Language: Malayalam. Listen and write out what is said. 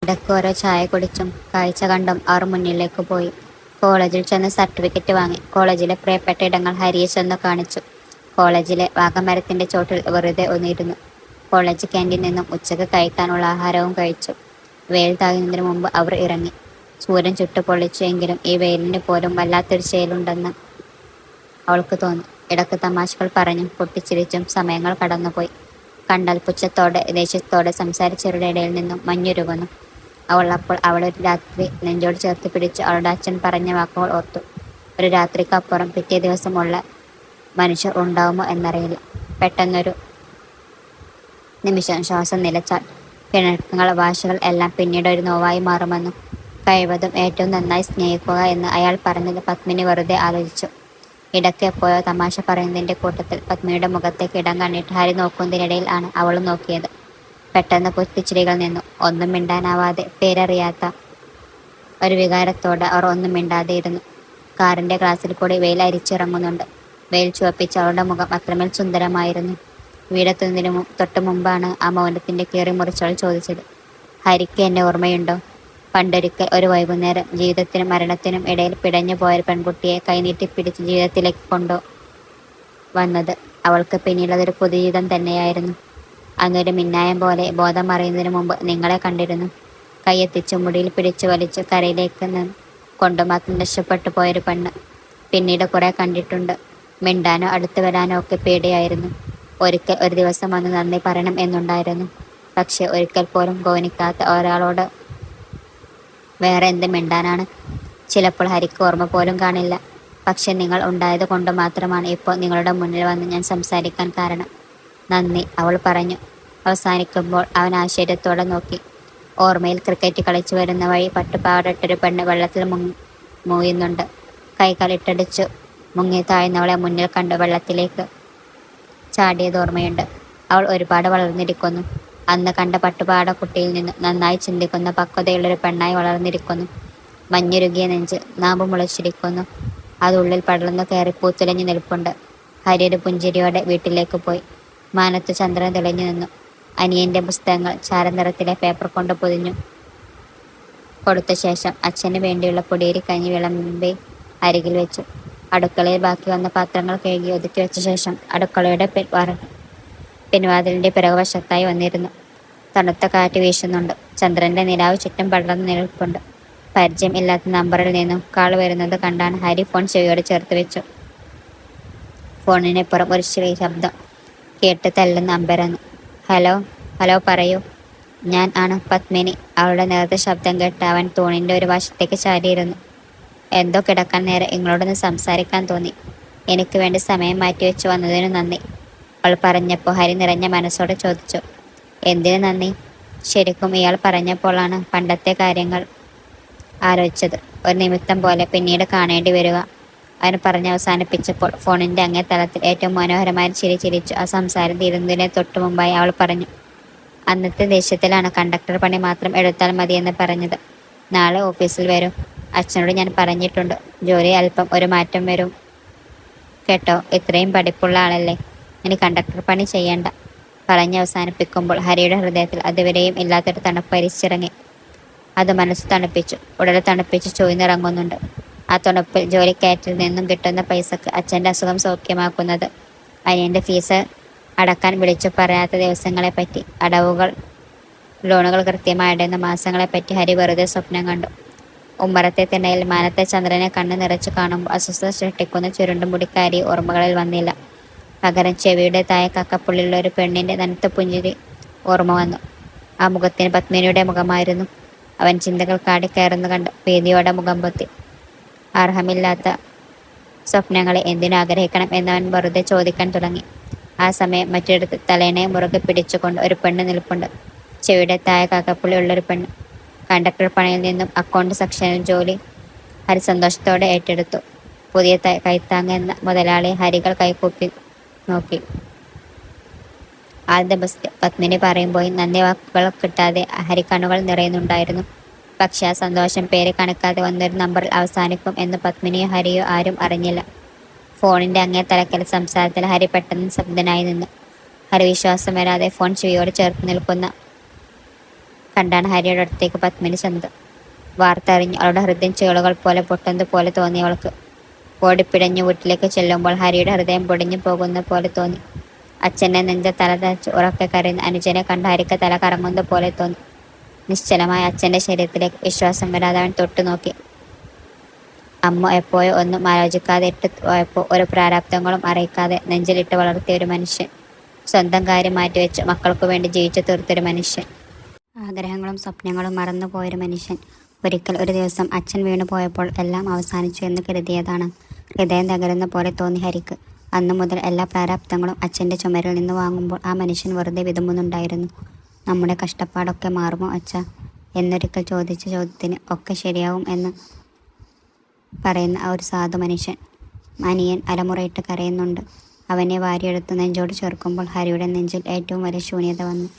ഇടയ്ക്ക് ഓരോ ചായ കുടിച്ചും കാഴ്ച കണ്ടും അവർ മുന്നിലേക്ക് പോയി. കോളേജിൽ ചെന്ന് സർട്ടിഫിക്കറ്റ് വാങ്ങി. കോളേജിലെ പ്രിയപ്പെട്ട ഇടങ്ങൾ ഹരിയെ ചെന്ന് കാണിച്ചു. കോളേജിലെ വാഗമരത്തിന്റെ ചോട്ടിൽ വെറുതെ ഒന്നിരുന്നു. കോളേജ് ക്യാൻറ്റീനിൽ നിന്നും ഉച്ചക്ക് കഴിക്കാനുള്ള ആഹാരവും കഴിച്ചു. വെയിൽ താഴുന്നതിന് മുമ്പ് അവർ ഇറങ്ങി. സൂര്യൻ ചുട്ടുപൊള്ളിച്ചു. എങ്കിലും ഈ വെയിലിന് പോലും വല്ലാത്തൊരു ചേലുണ്ടെന്ന് അവൾക്ക് തോന്നി. ഇടയ്ക്ക് തമാശകൾ പറഞ്ഞും പൊട്ടിച്ചിരിച്ചും സമയങ്ങൾ കടന്നുപോയി. കണ്ടാൽ പുച്ഛത്തോടെ ദേഷ്യത്തോടെ സംസാരിച്ചവരുടെ ഇടയിൽ നിന്നും മഞ്ഞുരുകുന്നു അവൾ. അപ്പോൾ അവളൊരു രാത്രി നെഞ്ചോട് ചേർത്ത് പിടിച്ച് അവളുടെ അച്ഛൻ പറഞ്ഞ വാക്കുകൾ ഓർത്തു. ഒരു രാത്രിക്കപ്പുറം പിറ്റേ ദിവസമുള്ള മനുഷ്യർ ഉണ്ടാവുമോ എന്നറിയില്ല. പെട്ടെന്നൊരു നിമിഷം ശ്വാസം നിലച്ചാൽ പിണക്കങ്ങൾ വാശികൾ എല്ലാം പിന്നീട് ഒരു നോവായി മാറുമെന്നും കഴിവതും ഏറ്റവും നന്നായി സ്നേഹിക്കുക എന്ന് അയാൾ പറഞ്ഞത് പത്മിനി വെറുതെ ആലോചിച്ചു. ഇടയ്ക്ക് എപ്പോഴോ തമാശ പറയുന്നതിന്റെ കൂട്ടത്തിൽ പത്മിനിയുടെ മുഖത്തേക്ക് ഇടം കണ്ടിട്ട് ഹരി നോക്കുന്നതിനിടയിൽ ആണ് അവളും നോക്കിയത്. പെട്ടെന്ന് പൊട്ടിച്ചിരികൾ നിന്നു. ഒന്നും മിണ്ടാനാവാതെ പേരറിയാത്ത ഒരു വികാരത്തോടെ അവർ ഒന്നും മിണ്ടാതെ ഇരുന്നു. കാറിന്റെ ഗ്ലാസ്സിൽ കൂടി വെയിൽ അരിച്ചിറങ്ങുന്നുണ്ട്. വെയിൽ ചുവപ്പിച്ച അവളുടെ മുഖം അത്രമേൽ സുന്ദരമായിരുന്നു. വീടെത്തുന്നതിന് തൊട്ട് മുമ്പാണ് ആ മൗനത്തിന്റെ കീറി മുറിച്ചവൾ ചോദിച്ചത്. ഹരിക്ക് എന്നെ ഓർമ്മയുണ്ടോ? പണ്ടൊരിക്കൽ ഒരു വൈകുന്നേരം ജീവിതത്തിനും മരണത്തിനും ഇടയിൽ പിടഞ്ഞു പോയ പെൺകുട്ടിയെ കൈനീട്ടിപ്പിടിച്ച് ജീവിതത്തിലേക്ക് കൊണ്ടു വന്നത് അവൾക്ക് പിന്നീടതൊരു പുതുജീവിതം തന്നെയായിരുന്നു. അന്നൊരു മിന്നായം പോലെ ബോധം മറയുന്നതിന് മുമ്പ് നിങ്ങളെ കണ്ടിരുന്നു. കൈയെത്തിച്ച് മുടിയിൽ പിടിച്ചു വലിച്ചു കരയിലേക്ക് കൊണ്ടുമാത്രം രക്ഷപ്പെട്ടു പോയൊരു പെണ്ണ്. പിന്നീട് കുറെ കണ്ടിട്ടുണ്ട്. മിണ്ടാനോ അടുത്തു വരാനോ ഒക്കെ പേടിയായിരുന്നു. ഒരിക്കൽ ഒരു ദിവസം വന്ന് നന്ദി പറയണം എന്നുണ്ടായിരുന്നു. പക്ഷെ ഒരിക്കൽ പോലും ഗൗനിക്കാത്ത ഒരാളോട് വേറെ എന്ത് മിണ്ടാനാണ്? ചിലപ്പോൾ ഹരിക്ക് ഓർമ്മ പോലും കാണില്ല. പക്ഷെ നിങ്ങൾ ഉണ്ടായത് കൊണ്ട് മാത്രമാണ് ഇപ്പോൾ നിങ്ങളുടെ മുന്നിൽ വന്ന് ഞാൻ സംസാരിക്കാൻ കാരണം. നന്ദി, അവൾ പറഞ്ഞു. അവസാനിക്കുമ്പോൾ അവൻ ആശ്ചര്യത്തോടെ നോക്കി. ഓർമ്മയിൽ ക്രിക്കറ്റ് കളിച്ചു വരുന്ന വഴി പട്ടുപാവാടയിട്ടൊരു പെണ്ണ് വെള്ളത്തിൽ മൂയുന്നുണ്ട്. കൈകാൽ ഇട്ടടിച്ചു മുങ്ങി താഴ്ന്നവളെ മുന്നിൽ കണ്ട് വെള്ളത്തിലേക്ക് ചാടിയത് ഓർമ്മയുണ്ട്. അവൾ ഒരുപാട് വളർന്നിരിക്കുന്നു. അന്ന് കണ്ട പട്ടുപാവാട കുട്ടിയിൽ നിന്ന് നന്നായി ചിന്തിക്കുന്ന പക്വതയുള്ളൊരു പെണ്ണായി വളർന്നിരിക്കുന്നു. മഞ്ഞുരുകിയ നെഞ്ച്, നാമ്പ് മുളച്ചിരിക്കുന്നു. അതുള്ളിൽ പടർന്നു കയറി പൂത്തുലഞ്ഞു നിൽപ്പുണ്ട്. ഹരി ഒരു പുഞ്ചിരിയോടെ വീട്ടിലേക്ക് പോയി. മാനത്ത് ചന്ദ്രൻ തെളിഞ്ഞു നിന്നു. അനിയന്റെ പുസ്തകങ്ങൾ ചാരനിറത്തിലെ പേപ്പർ കൊണ്ട് പൊതിഞ്ഞു കൊടുത്ത ശേഷം അച്ഛന് വേണ്ടിയുള്ള പൊടിയേരി കഞ്ഞി വിളമ്പി അരികിൽ വെച്ചു. അടുക്കളയിൽ ബാക്കി വന്ന പാത്രങ്ങൾ കഴുകി ഒതുക്കി വെച്ച ശേഷം അടുക്കളയുടെ പിൻവാതിലിന്റെ പിറകുവശത്തായി വന്നിരുന്നു. തണുത്ത കാറ്റ് വീശുന്നുണ്ട്. ചന്ദ്രന്റെ നിലാവ് ചുറ്റും പടർന്നു നിൽപ്പുണ്ട്. പരിചയം ഇല്ലാത്ത നമ്പറിൽ നിന്നും കാൾ വരുന്നത് കണ്ടാണ് ഹരി ഫോൺ ചെവിയോട് ചേർത്ത് വെച്ചു. ഫോണിനിപ്പുറം ഒരു ശബ്ദം കേട്ട് തല്ലുന്ന അമ്പരന്നു. ഹലോ ഹലോ പറയൂ. ഞാൻ ആണ് പത്മിനി. അവളുടെ നേരത്തെ ശബ്ദം കേട്ട് അവൻ തൂണിന്റെ ഒരു വശത്തേക്ക് ചാരിയിരുന്നു. എന്തോ കിടക്കാൻ നേരെ നിങ്ങളോടൊന്ന് സംസാരിക്കാൻ തോന്നി. എനിക്ക് വേണ്ടി സമയം മാറ്റിവെച്ചു വന്നതിന് നന്ദി, അവൾ പറഞ്ഞപ്പോൾ ഹരി നിറഞ്ഞ മനസ്സോടെ ചോദിച്ചു. എന്തിനു നന്ദി? ശരിക്കും ഇയാൾ പറഞ്ഞപ്പോഴാണ് പണ്ടത്തെ കാര്യങ്ങൾ ആലോചിച്ചത്. ഒരു നിമിത്തം പോലെ പിന്നീട് കാണേണ്ടി വരിക. അവൻ പറഞ്ഞ് അവസാനിപ്പിച്ചപ്പോൾ ഫോണിന്റെ അങ്ങേ തലത്തിൽ ഏറ്റവും മനോഹരമായ ചിരി ചിരിച്ചു. ആ സംസാരം തീരുന്നതിന് തൊട്ടു മുമ്പായി അവൾ പറഞ്ഞു. അന്നത്തെ ദേഷ്യത്തിലാണ് കണ്ടക്ടർ പണി മാത്രം എടുത്താൽ മതിയെന്ന് പറഞ്ഞത്. നാളെ ഓഫീസിൽ വരും. അച്ഛനോട് ഞാൻ പറഞ്ഞിട്ടുണ്ട്. ജോലി അല്പം ഒരു മാറ്റം വരും കേട്ടോ. ഇത്രയും പഠിപ്പുള്ള ആളല്ലേ, ഇനി കണ്ടക്ടർ പണി ചെയ്യണ്ട. പറഞ്ഞ് അവസാനിപ്പിക്കുമ്പോൾ ഹരിയുടെ ഹൃദയത്തിൽ അതുവരെയും ഇല്ലാത്തൊരു തണുപ്പ് അരിച്ചിറങ്ങി. അത് മനസ്സ് തണുപ്പിച്ചു, ഉടനെ തണുപ്പിച്ച് ചൊയ്ന്നിറങ്ങുന്നുണ്ട്. ആ തണുപ്പിൽ ജോലിക്കയറ്റിൽ നിന്നും കിട്ടുന്ന പൈസക്ക് അച്ഛൻ്റെ അസുഖം സൗഖ്യമാക്കുന്നത്, അനിയൻ്റെ ഫീസ് അടക്കാൻ വിളിച്ചു പറയാത്ത ദിവസങ്ങളെപ്പറ്റി, അടവുകൾ ലോണുകൾ കൃത്യമായി അടയുന്ന മാസങ്ങളെപ്പറ്റി ഹരി വെറുതെ സ്വപ്നം കണ്ടു. ഉമ്മറത്തെ തിണ്ണയിൽ മാനത്തെ ചന്ദ്രനെ കണ്ണ് നിറച്ചു കാണുമ്പോൾ അസ്വസ്ഥത സൃഷ്ടിക്കുന്ന ചുരുണ്ടുമുടിക്കാരി ഓർമ്മകളിൽ വന്നില്ല. പകരം ചെവിയുടെ താഴെ കക്കപ്പുള്ളിലുള്ള ഒരു പെണ്ണിന്റെ നനുത്ത പുഞ്ചിരി ഓർമ്മ വന്നു. ആ മുഖത്തിന് പത്മിനിയുടെ മുഖമായിരുന്നു. അവൻ ചിന്തകൾ കാടിക്കയറുന്നു കണ്ട് ഭീതിയോടെ മുഖം പൊത്തി. അർഹമില്ലാത്ത സ്വപ്നങ്ങളെ എന്തിനു ആഗ്രഹിക്കണം എന്നവൻ വെറുതെ ചോദിക്കാൻ തുടങ്ങി. ആ സമയം മറ്റൊരിടത്ത് തലേണയെ മുറുകെ പിടിച്ചുകൊണ്ട് ഒരു പെണ്ണ് നിൽപ്പുണ്ട്. ചെവിയുടെ താഴെ കാക്കപ്പുള്ളി ഉള്ളൊരു പെണ്ണ്. കണ്ടക്ടർ പണിയിൽ നിന്നും അക്കൗണ്ട് സെക്ഷനിൽ ജോലി ഹരി സന്തോഷത്തോടെ ഏറ്റെടുത്തു. പുതിയ കൈത്താങ് എന്ന മുതലാളി ഹരികൾ കൈകൂപ്പി നോക്കി. ആൾ ദ ബെസ്റ്റ്, പത്മിനി പറയുമ്പോൾ നന്ദി വാക്കുകൾ കിട്ടാതെ ഹരി കണ്ണുകൾ നിറയുന്നുണ്ടായിരുന്നു. പക്ഷെ ആ സന്തോഷം പേര് കണക്കാതെ വന്നൊരു നമ്പറിൽ അവസാനിക്കും എന്ന് പത്മിനിയോ ഹരിയോ ആരും അറിഞ്ഞില്ല. ഫോണിന്റെ അങ്ങേ തലക്കൽ സംസാരത്തിൽ ഹരി പെട്ടെന്ന് ശബ്ദനായി നിന്നു. ഹരി വിശ്വാസം വരാതെ ഫോൺ ചെവിയോട് ചേർത്ത് നിൽക്കുന്ന കണ്ടാണ് ഹരിയുടെ അടുത്തേക്ക് പത്മിനി ചെന്നത്. വാർത്തറിഞ്ഞു അവളുടെ ഹൃദയം ചേളുകൾ പോലെ പൊട്ടുന്നത് പോലെ തോന്നി അവൾക്ക്. ഓടിപ്പിടഞ്ഞു വീട്ടിലേക്ക് ചെല്ലുമ്പോൾ ഹരിയുടെ ഹൃദയം പൊടിഞ്ഞു പോകുന്ന പോലെ തോന്നി. അച്ഛൻ്റെ നെഞ്ച തല തച്ച് ഉറക്കെ കരയുന്ന അനുജനെ കണ്ട് ഹരിക്ക് തല കറങ്ങുന്ന പോലെ തോന്നി. നിശ്ചലമായ അച്ഛൻ്റെ ശരീരത്തിലേക്ക് വിശ്വാസം വരാതെ അവൻ തൊട്ടു നോക്കി. അമ്മ എപ്പോഴോ ഒന്നും ആലോചിക്കാതെ ഇട്ട് പോയപ്പോൾ ഒരു പ്രാരാബ്ദങ്ങളും അറിയിക്കാതെ നെഞ്ചിലിട്ട് വളർത്തിയ ഒരു മനുഷ്യൻ. സ്വന്തം കാര്യം മാറ്റിവെച്ച് മക്കൾക്കു വേണ്ടി ജീവിച്ചു തീർത്തൊരു മനുഷ്യൻ. ആഗ്രഹങ്ങളും സ്വപ്നങ്ങളും മറന്നു പോയൊരു മനുഷ്യൻ. ഒരിക്കൽ ഒരു ദിവസം അച്ഛൻ വീണു പോയപ്പോൾ എല്ലാം അവസാനിച്ചു എന്ന് കരുതിയതാണ്. ഹൃദയം തകരുന്ന പോലെ തോന്നി ഹരിക്ക്. അന്നു മുതൽ എല്ലാ പ്രാരാബ്ദങ്ങളും അച്ഛൻ്റെ ചുമരിൽ നിന്ന് വാങ്ങുമ്പോൾ ആ മനുഷ്യൻ വെറുതെ വിതുമ്പുന്നുണ്ടായിരുന്നു. നമ്മുടെ കഷ്ടപ്പാടൊക്കെ മാറുമോ അച്ഛ എന്നൊരിക്കൽ ചോദിച്ച ചോദ്യത്തിന് ഒക്കെ ശരിയാവും എന്ന് പറയുന്ന ആ ഒരു സാധു മനുഷ്യൻ. അനിയൻ അലമുറയിട്ട് കരയുന്നുണ്ട്. അവനെ വാരിയെടുത്ത് നെഞ്ചോട് ചേർക്കുമ്പോൾ ഹരിയുടെ നെഞ്ചിൽ ഏറ്റവും വലിയ ശൂന്യത വന്നു.